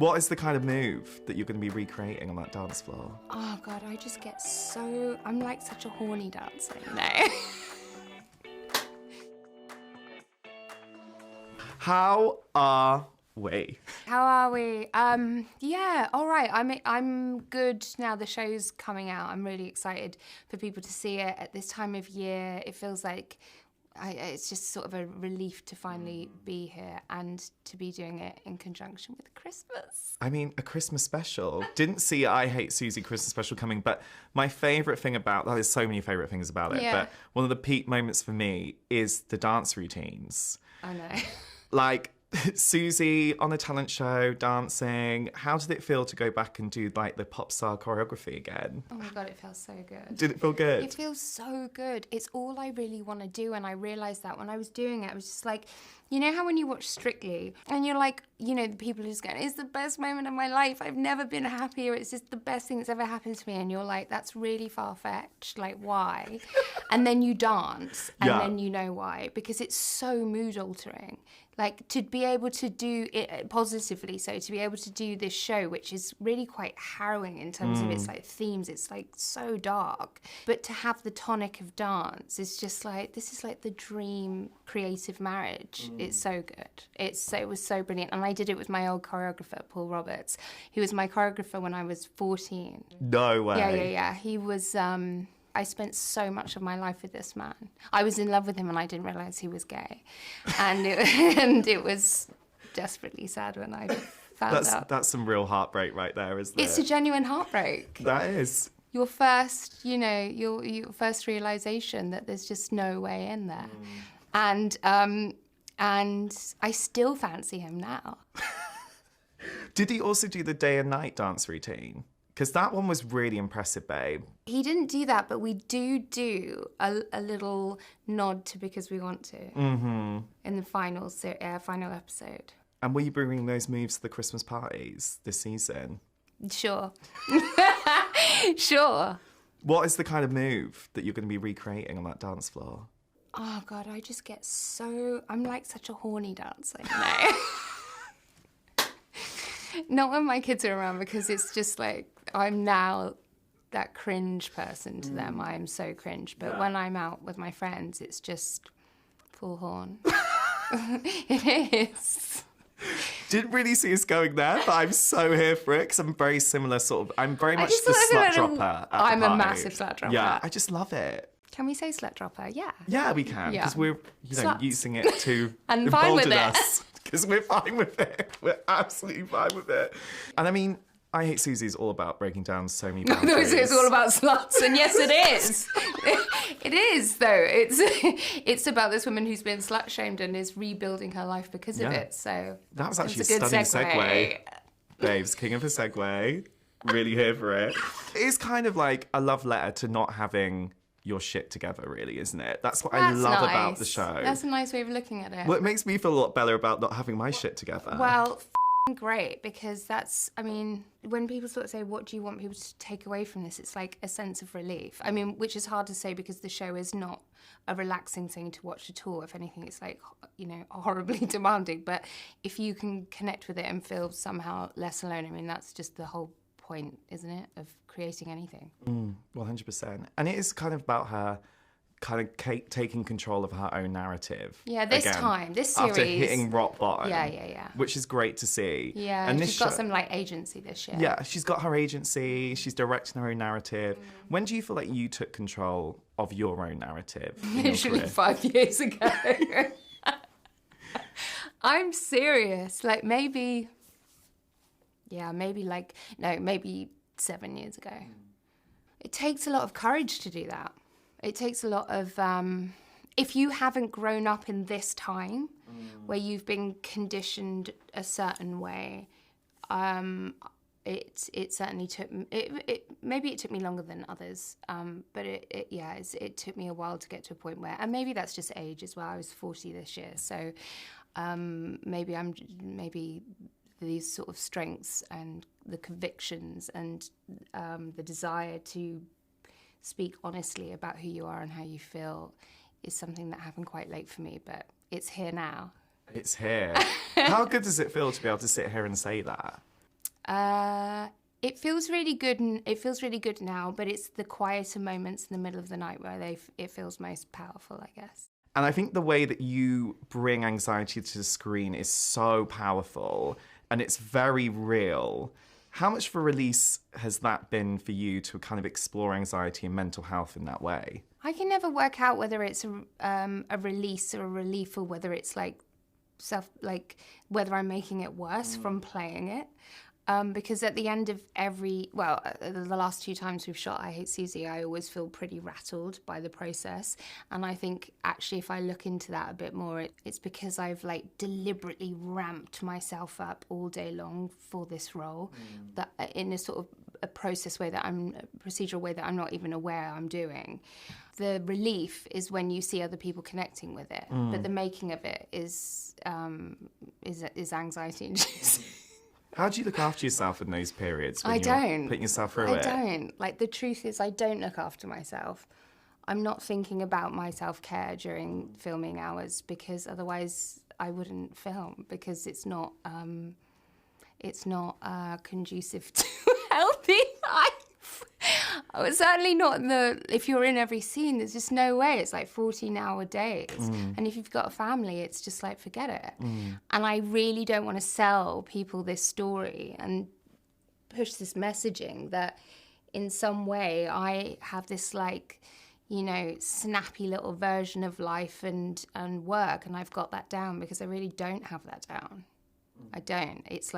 What is the kind of move that you're going to be recreating on that dance floor? Oh God, I just get so... I'm like such a horny dancer, you know? How are we? How are we? Yeah, all right. I'm good now. The show's coming out. I'm really excited for people to see it at this time of year. It feels like it's just sort of a relief to finally be here and to be doing it in conjunction with Christmas. I mean, a Christmas special. Didn't see I Hate Suzie Christmas special coming, but my favourite thing about that, there's so many favourite things about it, but one of the peak moments for me is the dance routines. I know. Like, Suzie on a talent show dancing. How did it feel to go back and do like the popstar choreography again? Oh my God, it feels so good. Did it feel good? It feels so good. It's all I really want to do, and I realised that when I was doing it, I was just like, you know how when you watch Strictly and you're like, you know, the people are just going, it's the best moment of my life. I've never been happier. It's just the best thing that's ever happened to me. And you're like, that's really far-fetched. Like, why? And then you dance, and then you know why. Because it's so mood-altering. Like, to be able to do it positively, so to be able to do this show, which is really quite harrowing in terms of its like themes, it's like so dark, but to have the tonic of dance is just like, this is like the dream creative marriage. It's so good. It was so brilliant. And I did it with my old choreographer, Paul Roberts, who was my choreographer when I was 14. No way. Yeah. He was... I spent so much of my life with this man. I was in love with him and I didn't realise he was gay. And it was desperately sad when I found out. That's some real heartbreak right there, isn't it? It's a genuine heartbreak. That is. Your first, you know, your first realisation that there's just no way in there. And I still fancy him now. Did he also do the day and night dance routine? Because that one was really impressive, babe. He didn't do that, but we do a little nod to Because We Want To in the final episode. And will you bringing those moves to the Christmas parties this season? Sure. Sure. What is the kind of move that you're going to be recreating on that dance floor? Oh, God, I just get so... I'm like such a horny dancer, you know? Not when my kids are around, because it's just like, I'm now that cringe person to them. I am so cringe. But when I'm out with my friends, it's just full horn. It is. Didn't really see us going there, but I'm so here for it, because I'm very similar sort of... I'm very much the slut dropper. I'm a massive slut dropper. Yeah, I just love it. Can we say slut dropper? Yeah. Yeah, we can, because we're using it to and fine with us. Because we're fine with it. We're absolutely fine with it. And I mean, I Hate Suzie is all about breaking down so many boundaries. It's all about sluts, and yes, it is. It is, though. It's about this woman who's been slut-shamed and is rebuilding her life because of it. So that was actually a stunning segue. Babes, king of a segue. Really here for it. It is kind of like a love letter to not having your shit together, really, isn't it? That's what I love about the show. That's a nice way of looking at it. Well, it makes me feel a lot better about not having my shit together. Well, great, because that's, I mean, when people sort of say, what do you want people to take away from this? It's like a sense of relief. I mean, which is hard to say because the show is not a relaxing thing to watch at all. If anything, it's like, you know, horribly demanding. But if you can connect with it and feel somehow less alone, I mean, that's just the whole point, isn't it, of creating anything? 100%. And it is kind of about her kind of taking control of her own narrative. Yeah, this series. After hitting rock bottom. Yeah. Which is great to see. Yeah, and she's got some like agency this year. Yeah, she's got her agency, she's directing her own narrative. When do you feel like you took control of your own narrative? Literally 5 years ago. I'm serious. Like maybe 7 years ago. It takes a lot of courage to do that. It takes a lot of, if you haven't grown up in this time where you've been conditioned a certain way, it certainly took, maybe it took me longer than others, but it took me a while to get to a point where, and maybe that's just age as well. I was 40 this year, so maybe these sort of strengths and the convictions and the desire to speak honestly about who you are and how you feel is something that happened quite late for me, but it's here now. It's here. How good does it feel to be able to sit here and say that? It feels really good. It feels really good now, but it's the quieter moments in the middle of the night where it feels most powerful, I guess. And I think the way that you bring anxiety to the screen is so powerful and it's very real. How much of a release has that been for you to kind of explore anxiety and mental health in that way? I can never work out whether it's a release or a relief, or whether it's whether I'm making it worse from playing it. Because at the end of the last 2 times we've shot I Hate Suzie, I always feel pretty rattled by the process. And I think actually if I look into that a bit more, it's because I've deliberately ramped myself up all day long for this role, that in a sort of a procedural way that I'm not even aware I'm doing. The relief is when you see other people connecting with it, but the making of it is anxiety inducing. How do you look after yourself in those periods when I you're don't. putting yourself through it? I don't. The truth is I don't look after myself. I'm not thinking about my self-care during filming hours, because otherwise I wouldn't film, because it's not conducive to a healthy life. Certainly not if you're in every scene, there's just no way. It's 14-hour days. And if you've got a family, it's just forget it. And I really don't want to sell people this story and push this messaging that in some way I have this snappy little version of life and work, and I've got that down, because I really don't have that down. I don't. It's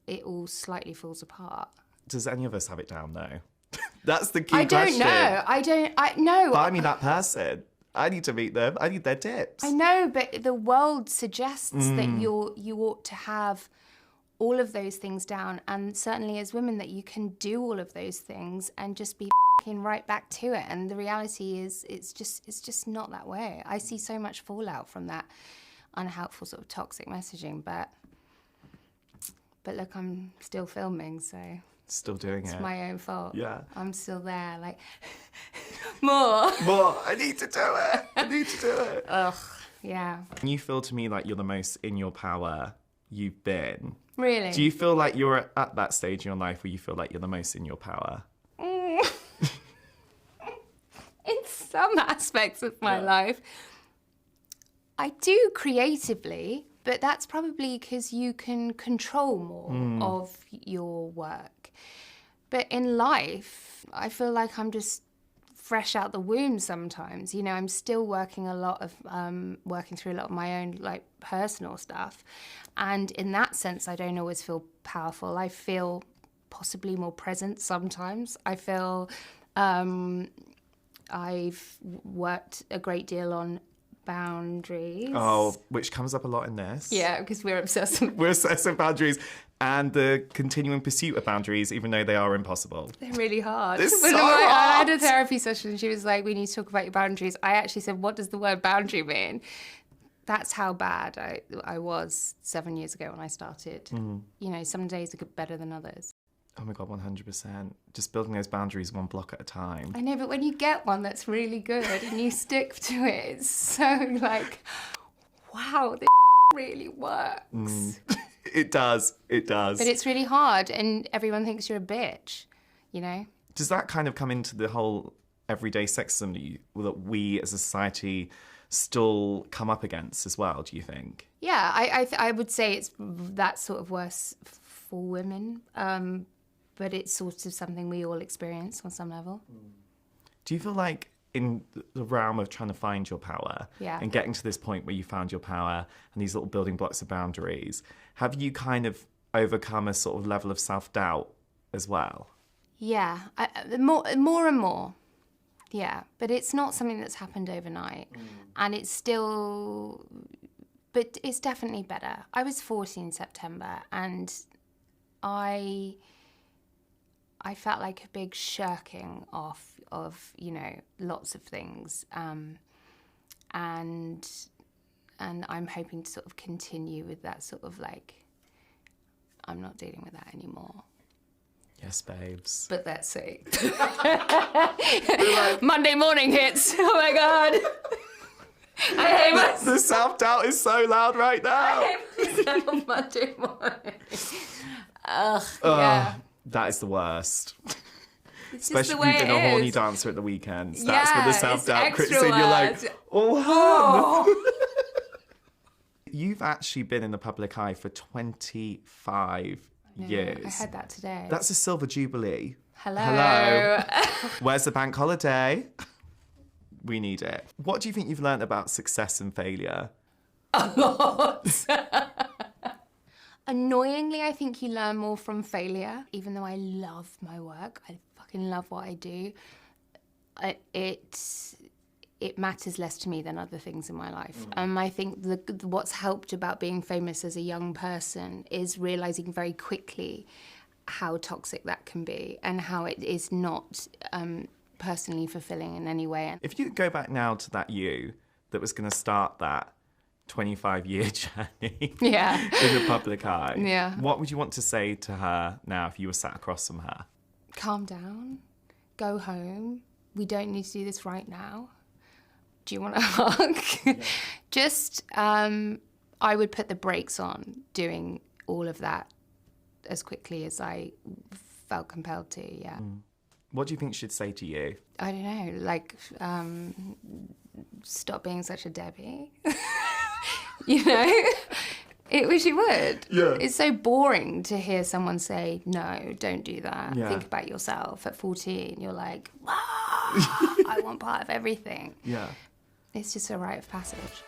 it all slightly falls apart. Does any of us have it down, though? That's the key question. I don't know. But I mean that person. I need to meet them. I need their tips. I know, but the world suggests that you ought to have all of those things down, and certainly as women that you can do all of those things and just be right back to it. And the reality is it's just not that way. I see so much fallout from that unhelpful sort of toxic messaging, but look, I'm still filming, so still doing it's my own fault. Yeah. I'm still there, more. I need to do it. Ugh, yeah. You feel to me like you're the most in your power you've been. Really? Do you feel like you're at that stage in your life where you feel like you're the most in your power? In some aspects of my life, I do creatively, but that's probably because you can control more of your work. But in life, I feel like I'm just fresh out the womb sometimes. I'm still working through a lot of my own personal stuff. And in that sense, I don't always feel powerful. I feel possibly more present sometimes. I feel I've worked a great deal on boundaries. Oh, which comes up a lot in this. Yeah, because we're obsessed with boundaries and the continuing pursuit of boundaries, even though they are impossible. They're really hard. They're so hard. I had a therapy session and she was like, we need to talk about your boundaries. I actually said, what does the word boundary mean? That's how bad I was 7 years ago when I started. Some days are better than others. Oh my God, 100%. Just building those boundaries one block at a time. I know, but when you get one that's really good and you stick to it, it's so wow, this really works. It does. But it's really hard, and everyone thinks you're a bitch, Does that kind of come into the whole everyday sexism that we as a society still come up against as well, do you think? Yeah, I would say that's sort of worse for women. But it's sort of something we all experience on some level. Do you feel like in the realm of trying to find your power and getting to this point where you found your power and these little building blocks of boundaries, have you kind of overcome a sort of level of self-doubt as well? Yeah, more and more. Yeah, but it's not something that's happened overnight. And it's still... But it's definitely better. I was 40 in September, and I felt like a big shirking off of, lots of things. And I'm hoping to sort of continue with that sort of I'm not dealing with that anymore. Yes, babes. But let's see. Monday morning hits. Oh my God. I hate myself. The self-doubt is so loud right now. I hate myself on Monday morning. Yeah. That is the worst. It's Especially just the way if you've been it a horny is. dancer at the weekends. That's when the Yeah, self-doubt it's creeps extra in. You're like, worse. oh. You've actually been in the public eye for 25 years. I heard that today. That's a silver jubilee. Hello. Where's the bank holiday? We need it. What do you think you've learned about success and failure? A lot. Annoyingly, I think you learn more from failure. Even though I love my work, I fucking love what I do, it matters less to me than other things in my life. I think what's helped about being famous as a young person is realising very quickly how toxic that can be and how it is not personally fulfilling in any way. If you could go back now to that you that was going to start that 25-year journey in the public eye, what would you want to say to her now if you were sat across from her? Calm down. Go home. We don't need to do this right now. Do you want a hug? Just, I would put the brakes on doing all of that as quickly as I felt compelled to, yeah. What do you think she'd say to you? I don't know, like, stop being such a Debbie. You know? She would. Yeah. It's so boring to hear someone say, no, don't do that. Yeah. Think about yourself. At 14, you're like, I want part of everything. Yeah. It's just a rite of passage.